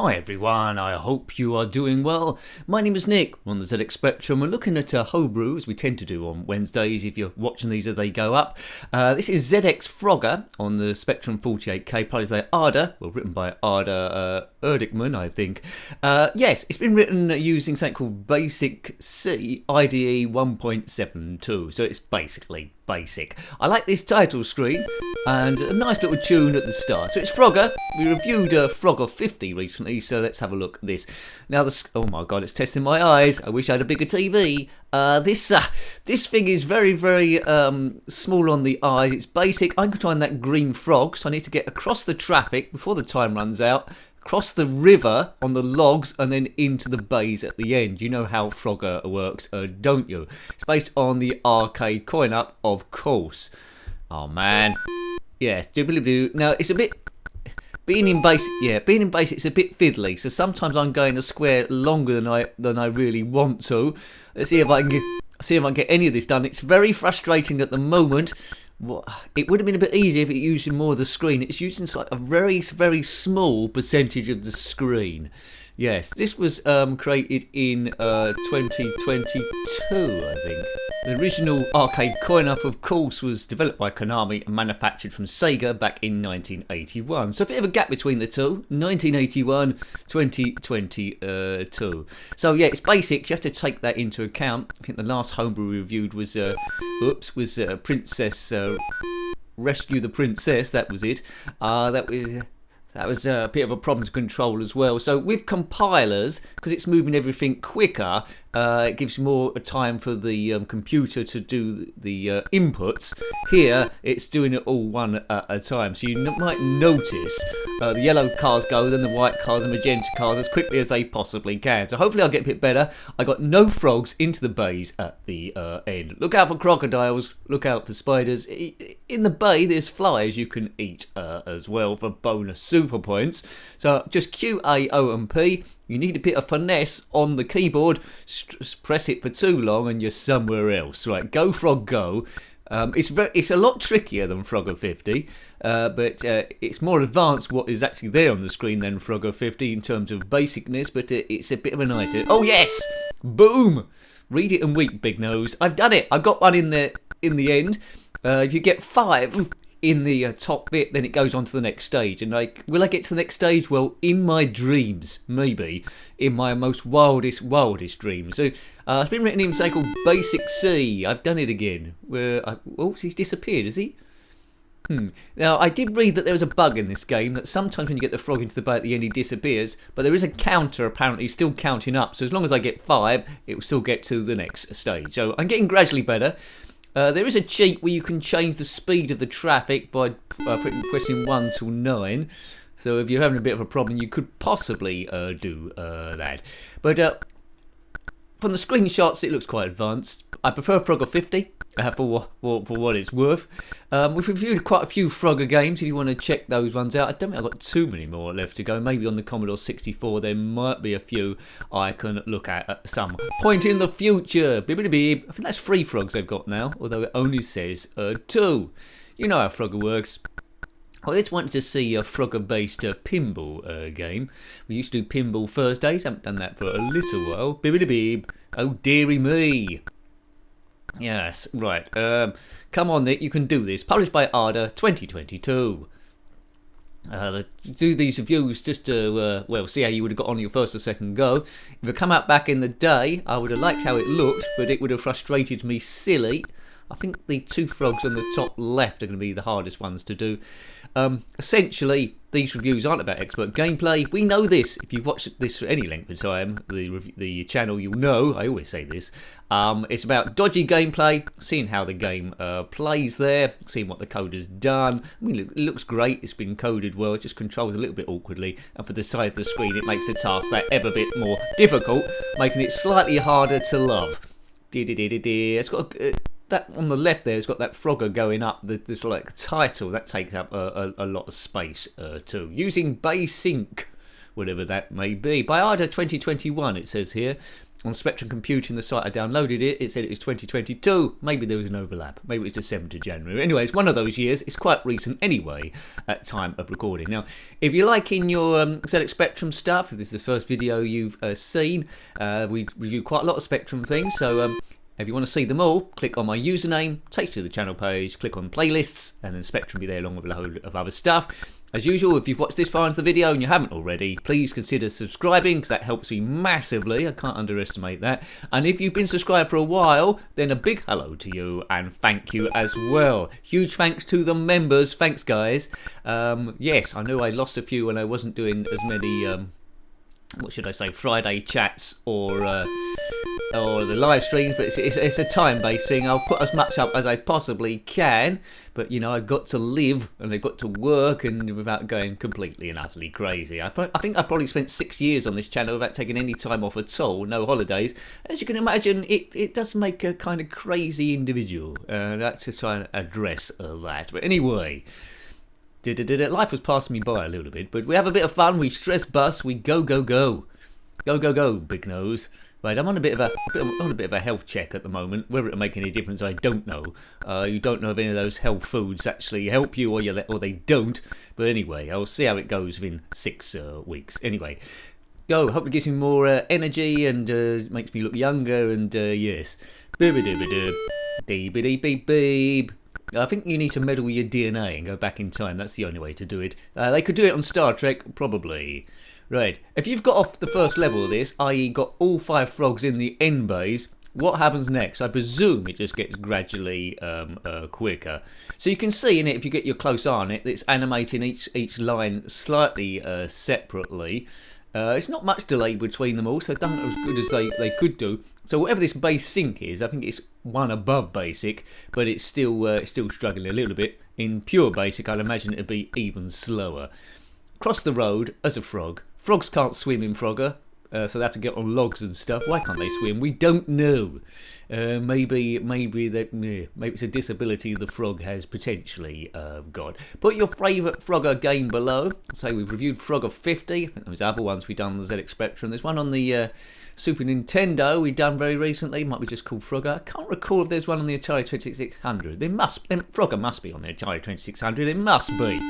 Hi everyone, I hope you are doing well. My name is Nick, we're on the ZX Spectrum. We're looking at Homebrew, as we tend to do on Wednesdays if you're watching these as they go up. This is ZX Frogger on the Spectrum 48K, published by Arda, well, written by Arda Erdikman, I think. Yes, it's been written using something called Basic C IDE 1.72, so it's basically basic. I like this title screen and a nice little tune at the start. So it's Frogger. We reviewed Frogger 50 recently, so let's have a look at this. Now, oh my god, it's testing my eyes. I wish I had a bigger TV. This thing is very, very small on the eyes. It's basic. I'm controlling that green frog, so I need to get across the traffic before the time runs out, cross the river on the logs, and then into the bays at the end. You know how Frogger works, don't you? It's based on the arcade coin-up, of course. Oh man, yes. Now it's a bit being in basic. Yeah, being in basic, it's a bit fiddly. So sometimes I'm going a square longer than I really want to. Let's see if I can get any of this done. It's very frustrating at the moment. It would have been a bit easier if it used more of the screen. It's using like a very, very small percentage of the screen. Yes, this was created in 2022, I think. The original arcade coin-up, of course, was developed by Konami and manufactured from Sega back in 1981. So a bit of a gap between the two, 1981, 2022. So yeah, it's basic. You have to take that into account. I think the last homebrew we reviewed was Princess Rescue the Princess. That was it. That was a bit of a problem to control as well. So with compilers, because it's moving everything quicker, it gives more time for the computer to do the inputs. Here, it's doing it all one at a time. So you might notice the yellow cars go, then the white cars and magenta cars as quickly as they possibly can. So hopefully I'll get a bit better. I got no frogs into the bays at the end. Look out for crocodiles. Look out for spiders. In the bay, there's flies you can eat as well for bonus super points. So just Q, A, O and P. You need a bit of finesse on the keyboard. Press it for too long and you're somewhere else. Right, go frog go. It's a lot trickier than Frogger 50, but it's more advanced what is actually there on the screen than Frogger 50 in terms of basicness, but it's a bit of an item. Oh yes! Boom! Read it and weep, big nose. I've done it. I got one in the end. If you get 5 in the top bit, then it goes on to the next stage. And like, will I get to the next stage? Well, in my dreams, maybe. In my most wildest dreams. So it's been written in something called Basic C. I've done it again. Oh, he's disappeared, has he? Now, I did read that there was a bug in this game, that sometimes when you get the frog into the bay at the end, he disappears. But there is a counter, apparently, still counting up. So as long as I get 5, it will still get to the next stage. So I'm getting gradually better. There is a cheat where you can change the speed of the traffic by pressing 1 till 9. So if you're having a bit of a problem, you could possibly do that. But from the screenshots, it looks quite advanced. I prefer Frogger 50 for what it's worth. We've reviewed quite a few Frogger games if you want to check those ones out. I don't think I've got too many more left to go. Maybe on the Commodore 64 there might be a few I can look at some point in the future. Bibbidi-beeb. I think that's 3 frogs they've got now, although it only says 2. You know how Frogger works. I just wanted to see a Frogger-based pinball game. We used to do pinball Thursdays. Haven't done that for a little while. Bibbidi-beeb. Oh, dearie me. Yes, right. Come on, Nick, you can do this. Published by Arda, 2022. Do these reviews just to, see how you would have got on your first or second go. If it come out back in the day, I would have liked how it looked, but it would have frustrated me silly. I think the 2 frogs on the top left are going to be the hardest ones to do. Essentially, these reviews aren't about expert gameplay. We know this. If you've watched this for any length of time, the channel, you'll know. I always say this. It's about dodgy gameplay, seeing how the game plays there, seeing what the code has done. I mean, it looks great. It's been coded well. It just controls a little bit awkwardly. And for the size of the screen, it makes the task that ever bit more difficult, making it slightly harder to love. It's got that on the left there has got that Frogger going up, this like title, that takes up a lot of space too. Using Basic, whatever that may be. By Arda 2021, it says here. On Spectrum Computing, the site I downloaded it said it was 2022. Maybe there was an overlap. Maybe it was December to January. Anyway, it's one of those years. It's quite recent anyway at time of recording. Now, if you're liking your zxspectrum stuff, if this is the first video you've seen, we review quite a lot of Spectrum things. So if you want to see them all, click on my username, takes you to the channel page, click on playlists, and then Spectrum will be there along with a load of other stuff. As usual, if you've watched this far into the video and you haven't already, please consider subscribing because that helps me massively. I can't underestimate that. And if you've been subscribed for a while, then a big hello to you and thank you as well. Huge thanks to the members. Thanks, guys. Yes, I know I lost a few and I wasn't doing as many, what should I say, Friday chats or the live streams, but it's a time-based thing. I'll put as much up as I possibly can, but you know, I've got to live and I've got to work, and without going completely and utterly crazy. I think I probably spent 6 years on this channel without taking any time off at all, no holidays. As you can imagine, it does make a kind of crazy individual, and that's to try and address that. But anyway, life was passing me by a little bit, but we have a bit of fun, we stress bust, we go, big nose. Right, I'm on a bit of a health check at the moment. Whether it'll make any difference, I don't know. You don't know if any of those health foods actually help you, or they don't. But anyway, I'll see how it goes within 6 weeks. Anyway, hope it gives me more energy and makes me look younger. And yes, I think you need to meddle your DNA and go back in time. That's the only way to do it. They could do it on Star Trek, probably. Right, if you've got off the first level of this, i.e. got all 5 frogs in the end base, what happens next? I presume it just gets gradually quicker. So you can see in it, if you get your close eye on it, it's animating each line slightly separately. It's not much delay between them all, so done as good as they could do. So whatever this base sync is, I think it's one above basic, but it's still struggling a little bit. In pure basic, I'd imagine it'd be even slower. Cross the road as a frog. Frogs can't swim in Frogger, so they have to get on logs and stuff. Why can't they swim? We don't know. Maybe it's a disability the frog has potentially got. Put your favourite Frogger game below. Say we've reviewed Frogger 50. I think there was other ones we've done on the ZX Spectrum. There's one on the Super Nintendo we've done very recently. Might be just called Frogger. I can't recall if there's one on the Atari 2600. Frogger must be on the Atari 2600. It must be.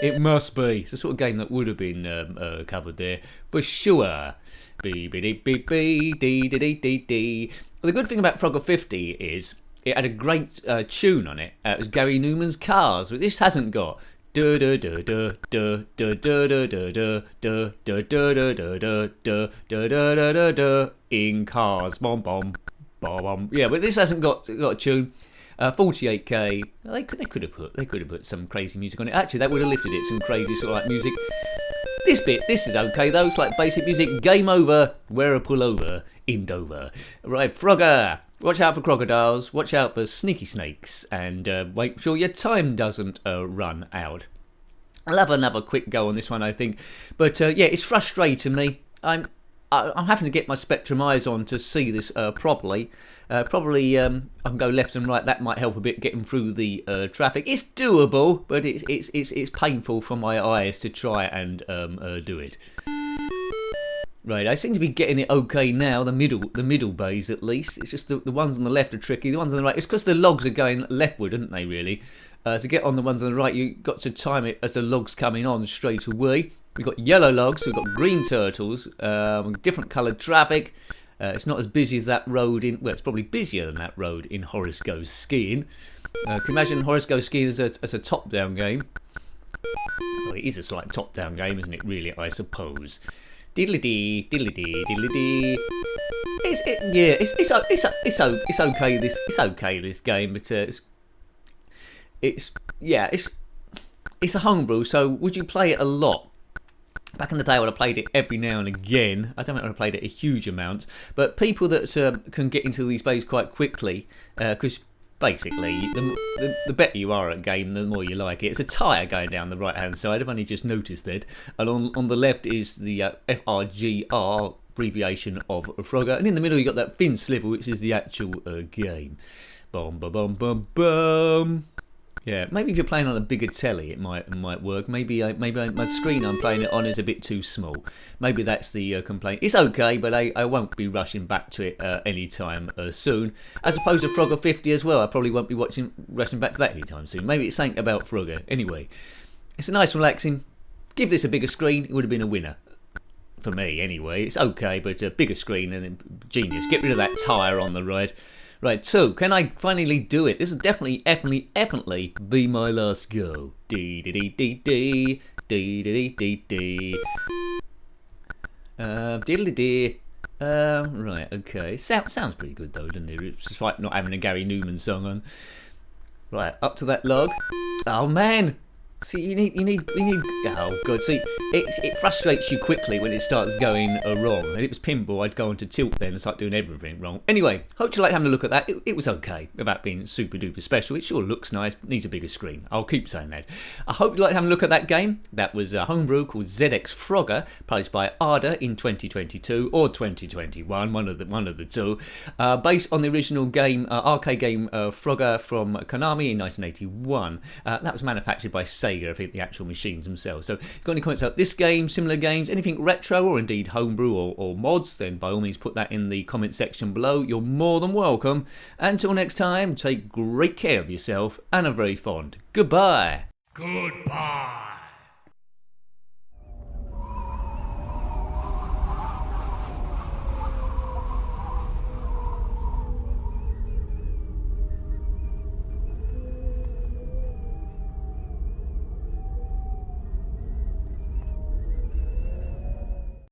It must be. It's the sort of game that would have been covered there for sure. The good thing about Frogger 50 is it had a great tune on it. It was Gary Newman's Cars, but this hasn't got in cars, bomb bomb bomb. Yeah, but this hasn't got a tune. 48k. They could have put some crazy music on it. Actually, that would have lifted it. Some crazy sort of like music. This is okay though. It's like basic music. Game over. Wear a pullover in Dover. Right, Frogger. Watch out for crocodiles. Watch out for sneaky snakes, and make sure your time doesn't run out. I'll have another quick go on this one, I think. But yeah, it's frustrating me. I'm having to get my Spectrum eyes on to see this properly. Probably I can go left and right. That might help a bit getting through the traffic. It's doable, but it's painful for my eyes to try and do it. Right, I seem to be getting it okay now. The middle bays at least. It's just the ones on the left are tricky. The ones on the right. It's because the logs are going leftward, aren't they? Really. To get on the ones on the right, you've got to time it as the logs coming on straight away. We've got yellow logs, we've got green turtles, different coloured traffic. It's not as busy as that road in... Well, it's probably busier than that road in Horace Goes Skiing. Can you imagine Horace Goes Skiing as a top-down game? Well, it is a slight top-down game, isn't it, really, I suppose. Diddly-dee, diddly-dee, diddly-dee. It's okay, this game, but it's a homebrew, so would you play it a lot? Back in the day, I would have played it every now and again. I don't think I would have played it a huge amount. But people that can get into these bays quite quickly, because basically, the better you are at a game, the more you like it. It's a tyre going down the right-hand side. I've only just noticed that. And on the left is the FRGR abbreviation of Frogger. And in the middle, you've got that thin sliver, which is the actual game. Bum, bum, bum, bum, bum. Yeah, maybe if you're playing on a bigger telly, it might work. Maybe my screen I'm playing it on is a bit too small. Maybe that's the complaint. It's okay, but I won't be rushing back to it anytime soon. As opposed to Frogger 50 as well. I probably won't be rushing back to that anytime soon. Maybe it's something about Frogger. Anyway, it's a nice relaxing. Give this a bigger screen. It would have been a winner. For me, anyway. It's okay, but a bigger screen and genius. Get rid of that tyre on the right. Right, so, can I finally do it? This will definitely be my last go. Dee-dee-dee-dee-dee. Dee-dee-dee-dee-dee. Diddly-dee. Right, okay. Sounds pretty good though, doesn't it? It's just like not having a Gary Newman song on. Right, up to that log. Oh man! See, you need. Oh god! See, it frustrates you quickly when it starts going wrong. And if it was pinball, I'd go on to tilt then and start doing everything wrong. Anyway, hope you like having a look at that. It was okay without being super duper special. It sure looks nice. Needs a bigger screen. I'll keep saying that. I hope you like having a look at that game. That was a homebrew called ZX Frogger, published by Arda in 2022 or 2021, one of the two, based on the original game, arcade game Frogger from Konami in 1981. That was manufactured by Sega. I think the actual machines themselves. So if you've got any comments about this game, similar games, anything retro or indeed homebrew or mods, then by all means put that in the comment section below. You're more than welcome. Until next time, take great care of yourself and are very fond. Goodbye. Goodbye.